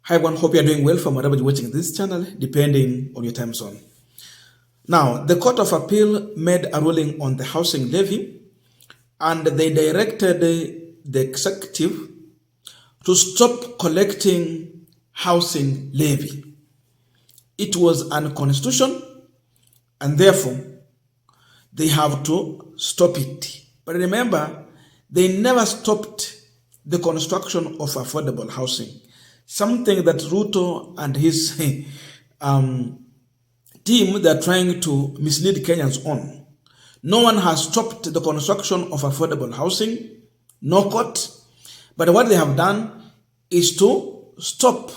Hi everyone, hope you are doing well from wherever you're watching this channel, depending on your time zone. Now, the Court of Appeal made a ruling on the housing levy, and they directed the executive to stop collecting housing levy. It was unconstitutional, and therefore they have to stop it. But remember, they never stopped the construction of affordable housing, something that Ruto and his team, they're trying to mislead Kenyans on. No one has stopped the construction of affordable housing, no court. But what they have done is to stop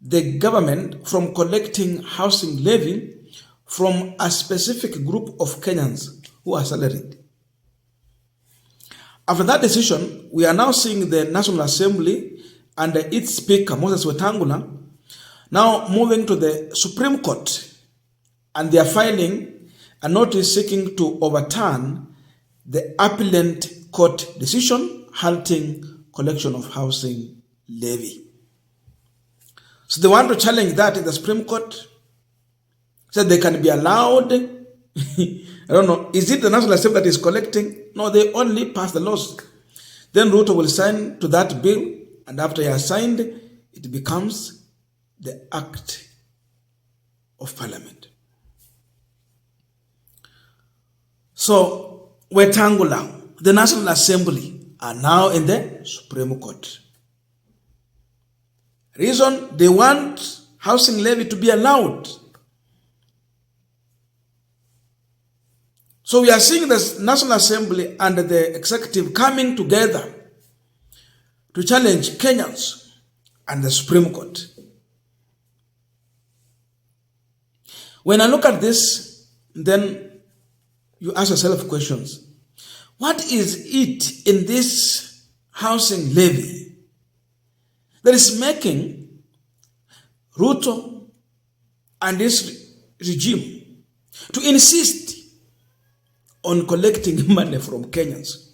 the government from collecting housing levy from a specific group of Kenyans who are salaried. After that decision, we are now seeing the National Assembly and its Speaker, Moses Wetangula, now moving to the Supreme Court, and they are filing a notice seeking to overturn the appellant court decision halting collection of housing levy. So they want to challenge that in the Supreme Court, so they can be allowed. I don't know, is it the National Assembly that is collecting? No, they only pass the laws. Then Ruto will sign to that bill, and after he has signed, it becomes the act of parliament. So, Wetangula, the National Assembly, are now in the Supreme Court. Reason, they want housing levy to be allowed. So we are seeing the National Assembly and the executive coming together to challenge Kenyans and the Supreme Court. When I look at this, then you ask yourself questions. What is it in this housing levy that is making Ruto and this regime to insist on collecting money from Kenyans?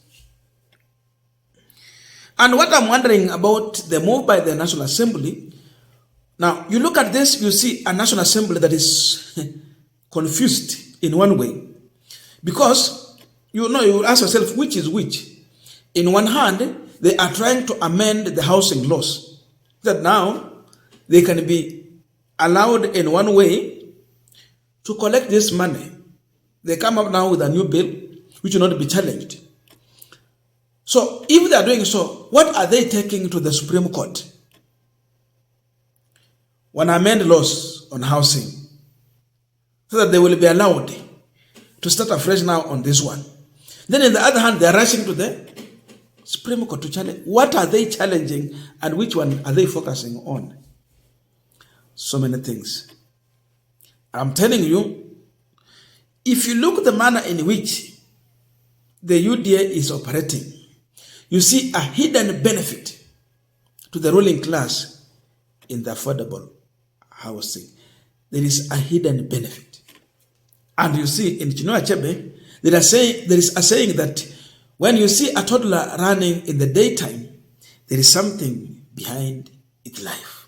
And what I'm wondering about the move by the National Assembly, now you look at this, you see a National Assembly that is confused in one way. Because, you ask yourself, which is which? In one hand, they are trying to amend the housing laws, that now they can be allowed in one way to collect this money. They come up now with a new bill, which will not be challenged. So, if they are doing so, what are they taking to the Supreme Court? When amend laws on housing, so that they will be allowed to start afresh now on this one. Then on the other hand, they are rushing to the Supreme Court to challenge. What are they challenging and which one are they focusing on? So many things. I'm telling you, if you look at the manner in which the UDA is operating, you see a hidden benefit to the ruling class in the affordable housing. There is a hidden benefit. And you see in Chinua Achebe, there is a saying that when you see a toddler running in the daytime, there is something behind its life.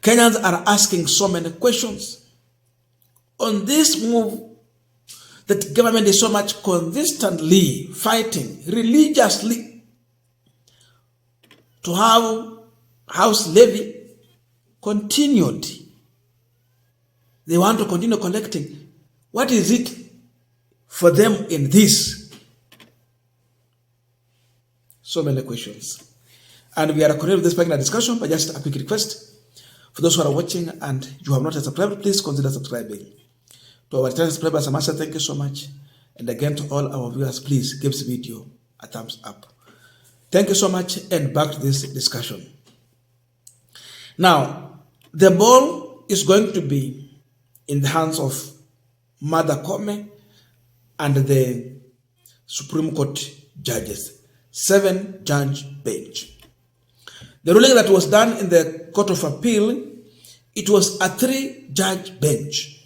Kenyans are asking so many questions on this move that government is so much consistently fighting religiously to have house levy continued. They want to continue collecting. What is it for them in this? So many questions. And we are continuing with this particular discussion, but just a quick request. For those who are watching and you have not yet subscribed, please consider subscribing. To our channel subscribers, I must say thank you so much. And again, to all our viewers, please give this video a thumbs up. Thank you so much, and back to this discussion. Now, the ball is going to be in the hands of Mother Kome and the Supreme Court judges, 7-judge bench. The ruling that was done in the Court of Appeal, it was a 3-judge bench.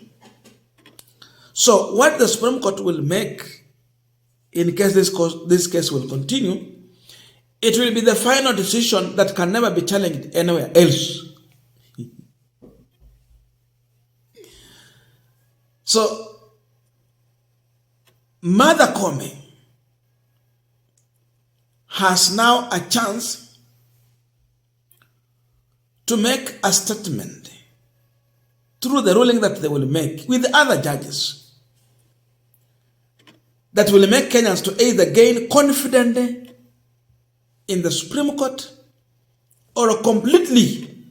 So what the Supreme Court will make in case this case will continue It will be the final decision that can never be challenged anywhere else. So, Mother Koome has now a chance to make a statement through the ruling that they will make with the other judges that will make Kenyans to either gain confidence in the Supreme Court or completely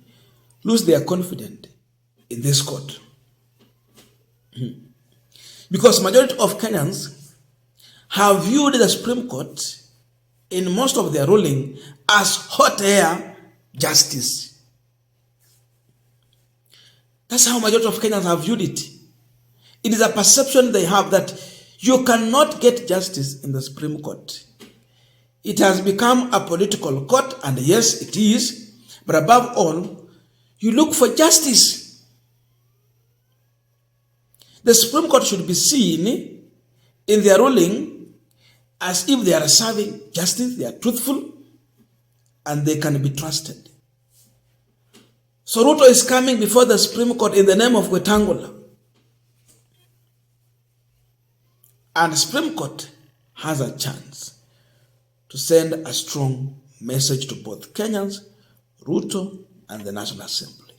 lose their confidence in this court. Because majority of Kenyans have viewed the Supreme Court in most of their ruling as hot air justice. That's how majority of Kenyans have viewed it. It is a perception they have that you cannot get justice in the Supreme Court. It has become a political court, and yes, it is. But above all, you look for justice. The Supreme Court should be seen in their ruling as if they are serving justice, they are truthful, and they can be trusted. So Ruto is coming before the Supreme Court in the name of Wetangula. And the Supreme Court has a chance to send a strong message to both Kenyans, Ruto, and the National Assembly.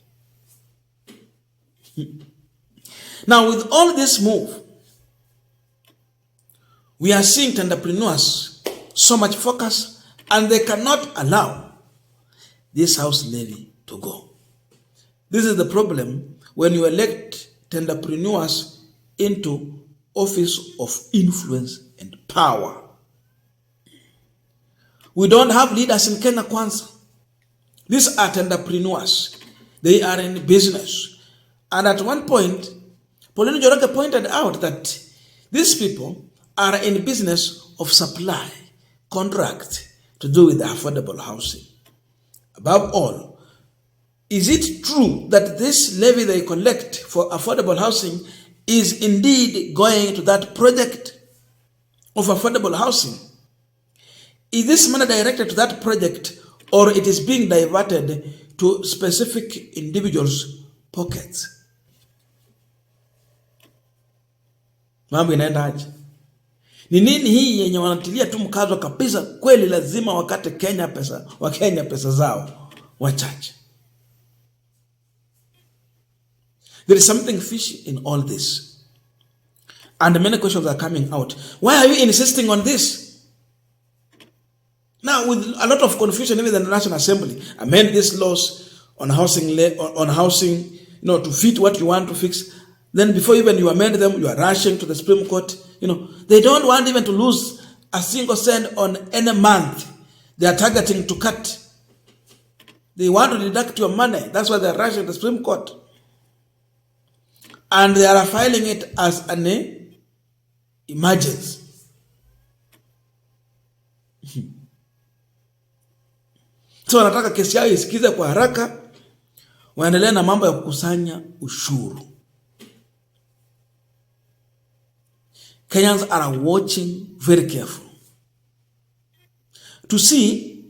Now, with all this move, we are seeing entrepreneurs so much focus, and they cannot allow this house levy to go. This is the problem when you elect entrepreneurs into office of influence and power. We don't have leaders in Kenya Kwanza. These are entrepreneurs. They are in business. And at one point, Pauline Njoroge pointed out that these people are in business of supply, contract to do with affordable housing. Above all, is it true that this levy they collect for affordable housing is indeed going to that project of affordable housing? Is this money directed to that project, or it is being diverted to specific individuals' pockets? Mambo inaenda aje? Ni nini hii yenye wanatilia tu mkazo kabisa? Kweli lazima wakate Wakenya pesa zao wachache. There is something fishy in all this. And many questions are coming out. Why are you insisting on this? Now, with a lot of confusion, even in the National Assembly, amend these laws on housing, to fit what you want to fix. Then before even you amend them, you are rushing to the Supreme Court. They don't want even to lose a single cent on any month. They are targeting to cut. They want to deduct your money. That's why they are rushing to the Supreme Court. And they are filing it as an emergency. So wanataka kesi yao isikize kwa haraka, waendelee na mambo ya kukusanya ushuru. Kenyans are watching very carefully to see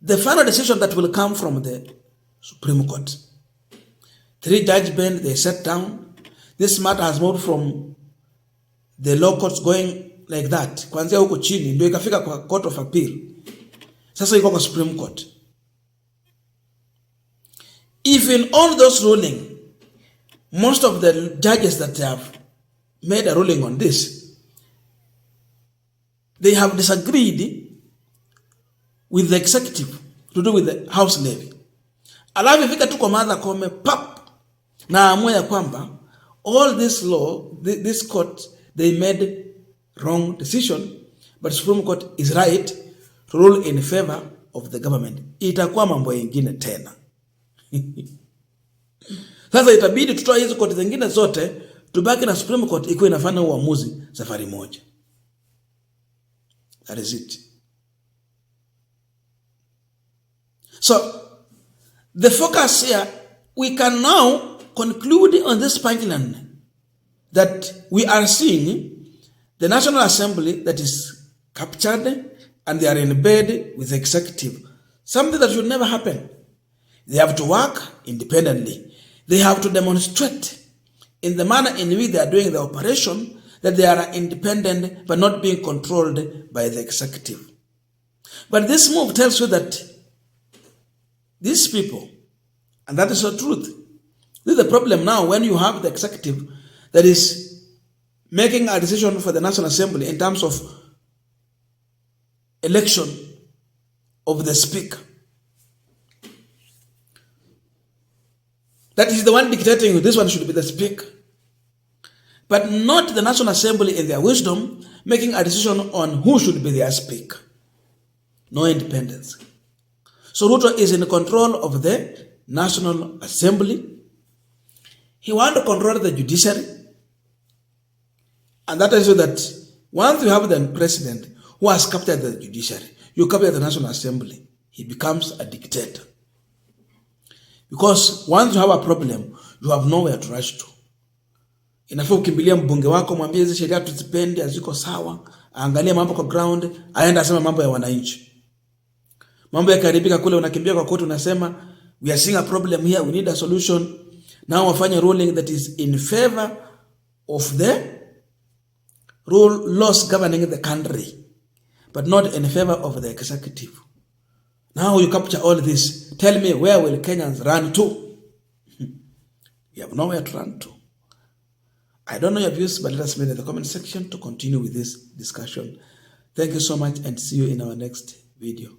the final decision that will come from the Supreme Court. 3-judge bench, they sat down. This matter has moved from the law courts going like that. Kuanzia huko chini, ndio ikafika kwa Court of Appeal. Sasa iko kwa Supreme Court. If in all those ruling, most of the judges that have made a ruling on this, they have disagreed with the executive to do with the house levy. Alafu ifika tu kwa Mother Koome pap na amua ya kwamba all this law, this court, they made wrong decision, but Supreme Court is right to rule in favor of the government. Itakuwa mambo yengine tena. Sasa itabidi tutoa hizo koti zingine zote, tubaki na Supreme Court iko inafanya uamuzi safari moja. That is it. So, the focus here, we can now conclude on this punchline that we are seeing the National Assembly that is captured and they are in bed with the executive, something that should never happen. They have to work independently. They have to demonstrate in the manner in which they are doing the operation that they are independent but not being controlled by the executive. But this move tells you that these people, and that is the truth, this is the problem now when you have the executive that is making a decision for the National Assembly in terms of election of the speaker. That is the one dictating this one should be the speaker. But not the National Assembly in their wisdom making a decision on who should be their speaker. No independence. So Ruto is in control of the National Assembly. He wants to control the judiciary. And that tells you that once you have the president who has captured the judiciary, you capture the National Assembly, he becomes a dictator. Because once you have a problem, you have nowhere to rush to. Inafaa ukimbilia mbunge wako, mwambie hizi sheria tuzipendi, haziko sawa, aangalie mambo kwa ground, aenda asema mambo ya wananchi. Mambo yakaribika kule, unakimbia kwa court, unasema we are seeing a problem here, we need a solution. Now wafanye ruling that is in favor of the laws governing the country, but not in favor of the executive. Now you capture all this. Tell me, where will Kenyans run to? You have nowhere to run to. I don't know your views, but let us know in the comment section to continue with this discussion. Thank you so much and see you in our next video.